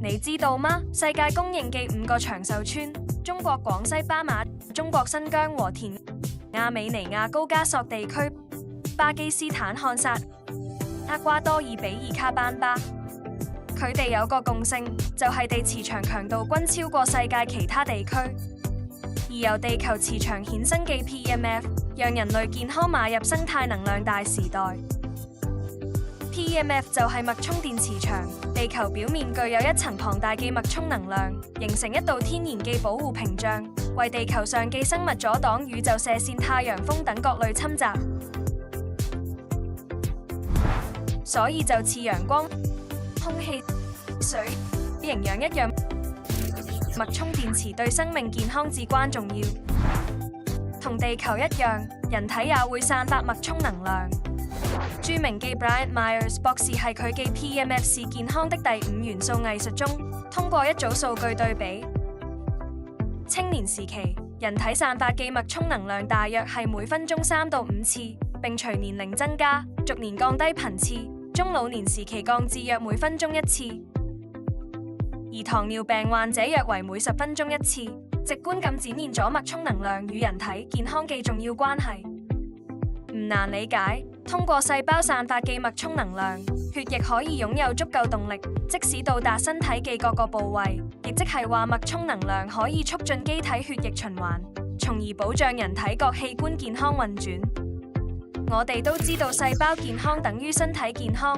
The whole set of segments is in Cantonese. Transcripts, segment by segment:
你知道嗎？世界公認嘅5個長壽村：中國廣西巴馬、中國新疆和田亞美尼亞高加索地區、巴基斯坦漢薩、厄瓜多爾比爾卡班巴。佢哋有個共性，就係地磁場強度均超過世界其他地區。而由地球磁場衍生嘅 PMF， 讓人類健康邁入生態能量大時代。PMF 就係脈衝電磁場，地球表面具有一層龐大嘅脈衝能量，形成一道天然嘅保護屏障，為地球上嘅生物阻擋宇宙射線、太陽風等各類侵襲。所以就似陽光、空氣、水、營養一樣，脈衝電磁對生命健康至關重要。同地球一樣，人體也會散發脈衝能量。著名嘅 Brian Myers 博士係佢嘅 PMF 是健康的第5元素藝術中，通過一組數據對比，青年時期人體散發嘅脈衝能量大約係每分鐘3到5次，並隨年齡增加，逐年降低頻次，中老年時期降至約每分鐘1次，而糖尿病患者約為每10分鐘1次，直觀咁展現咗脈衝能量與人體健康嘅重要關係。唔難理解，通過細胞散發嘅脈衝能量，血液可以擁有足夠動力，即使到達身體嘅各個部位，亦即係話脈衝能量可以促進機體血液循環，從而保障人體各器官健康運轉。我哋都知道細胞健康等於身體健康。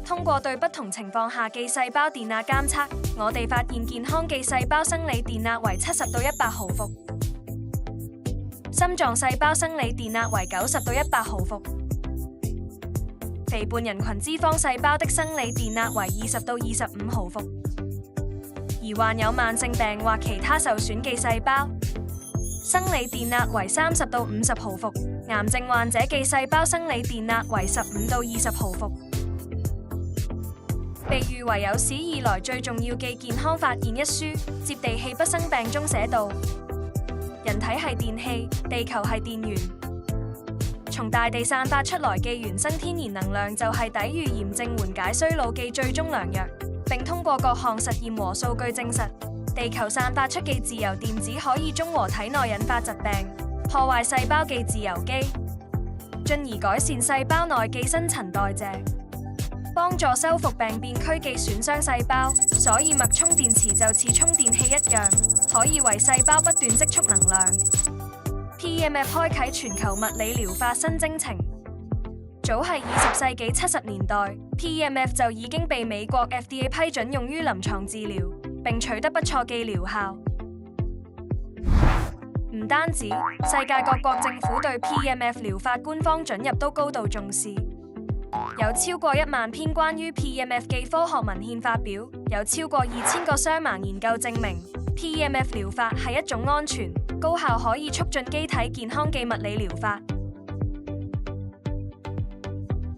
通過對不同情況下嘅細胞電壓監測，我哋發現健康嘅細胞生理電壓為70到100毫伏。心臟細胞生理電壓為90到100毫伏，肥胖人群脂肪細胞的生理電壓為20到25毫伏，而患有慢性病或其他受損嘅細胞，生理電壓為30到50毫伏，癌症患者嘅細胞生理電壓為15到20毫伏。被譽為有史以來最重要嘅健康發現一書《接地氣不生病》中寫道：人體係電器，地球係電源。從大地散發出來嘅原生天然能量就係抵禦炎症、緩解衰老嘅最終良藥，並通過各項實驗和數據證實，地球散發出嘅自由電子可以中和體內引發疾病、破壞細胞嘅自由基，進而改善細胞內嘅新陳代謝，幫助修復病變區嘅損傷細胞。所以脈衝電磁就似充電器一樣，可以為細胞不斷積蓄能量。PMF 開啟全球物理療法新征程。早喺20世紀70年代 ，PMF 就已經被美國 FDA 批准用於臨床治療，並取得不錯嘅療效。唔單止，世界各國政府對 PMF 療法官方准入都高度重視。有超過1萬篇關於 PMF 嘅科學文獻發表，有超過2000個雙盲研究證明 PMF 療法係一種安全、高效可以促進機體健康嘅物理療法。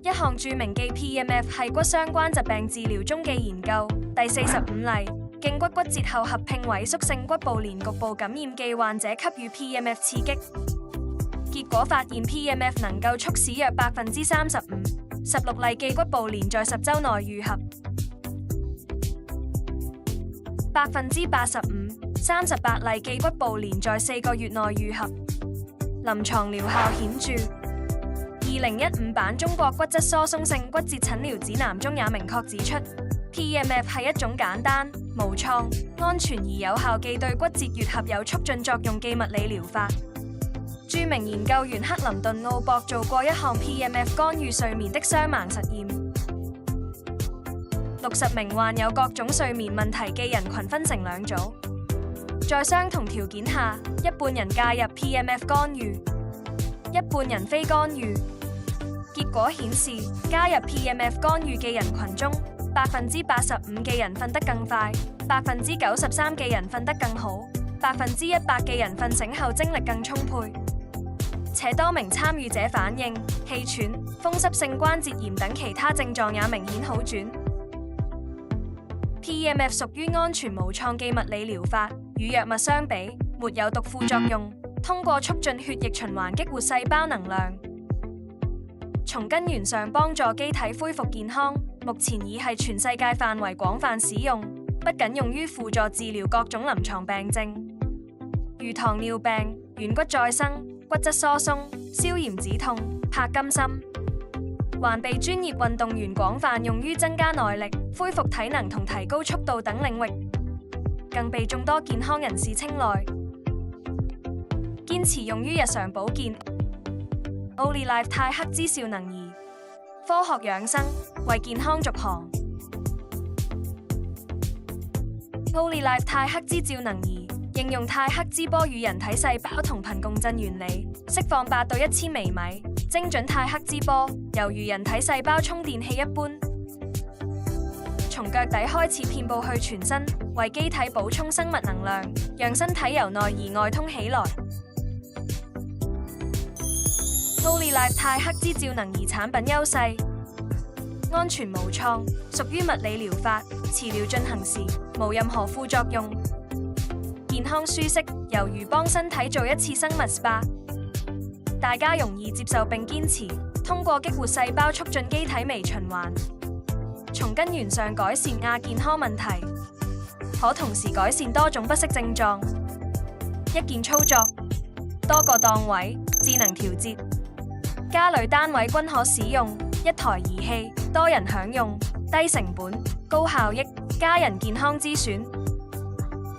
一項著名嘅 PMF 係骨相關疾病治療中嘅研究，第45例，頸骨骨折後合併萎縮性骨部連局部感染嘅患者給予 PMF 刺激，結果發現 PMF 能夠促使約35%、16例嘅骨部連在10週內愈合，85%、38例嘅骨部連在4個月內愈合，臨床療效顯著。2015版中國骨質疏鬆性骨折診療指南中也明確指出 ，PMF 係一種簡單、無創、安全而有效嘅對骨折愈合有促進作用嘅物理療法。著名研究員克林頓奧博做過一項 PMF 干預睡眠的雙盲實驗，60名患有各種睡眠問題嘅人群分成2組，在相同條件下，一半人介入 PMF 干預，一半人非干預。結果顯示，加入 PMF 干預嘅人群中，85%嘅人瞓得更快，93%嘅人瞓得更好，100%嘅人瞓醒後精力更充沛。且多名參與者反映氣喘、風濕性關節炎等其他症狀也明顯好轉。PMF 屬於安全無創嘅物理療法，與藥物相比，沒有毒副作用，通過促進血液循環激活細胞能量，從根源上幫助機體恢復健康。目前已係全世界範圍廣泛使用，不僅用於輔助治療各種臨床病症，如糖尿病、軟骨再生、骨質疏鬆、消炎止痛、帕金森，還被專業運動員廣泛用於增加耐力、恢復體能同提高速度等領域，更被眾多健康人士青睞。堅持用於日常保健。OliLife 泰克之兆能儀，科學養生，為健康續航。OliLife 泰克之兆能儀應用泰克之波與人體細胞同頻共振原理，釋放8到1000微米精準泰克之波，猶如人體細胞充電器一般，從腳底開始遍布去全身，為機體補充生物能量，讓身體由內而外通起來。OliLife 泰克之兆能儀產品優勢：安全無創，屬於物理療法，治療進行時無任何副作用，健康舒適，猶如幫身體做一次生物 SPA。大家容易接受並堅持，通過激活細胞促進機體微循環，從根源上改善亞健康問題，可同時改善多種不適症狀。一鍵操作，多個檔位，智能調節。家裏單位均可使用，一台儀器，多人享用，低成本、高效益，家人健康之選。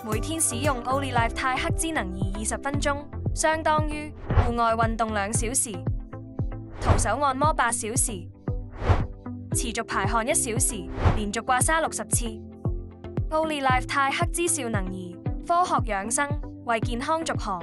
每天使用 OliLife 泰克之能儀20分鐘，相當於戶外運動2小時，徒手按摩8小時，持續排汗1小時，連續刮痧60次。OliLife 泰克之兆能儀，科學養生，為健康續航。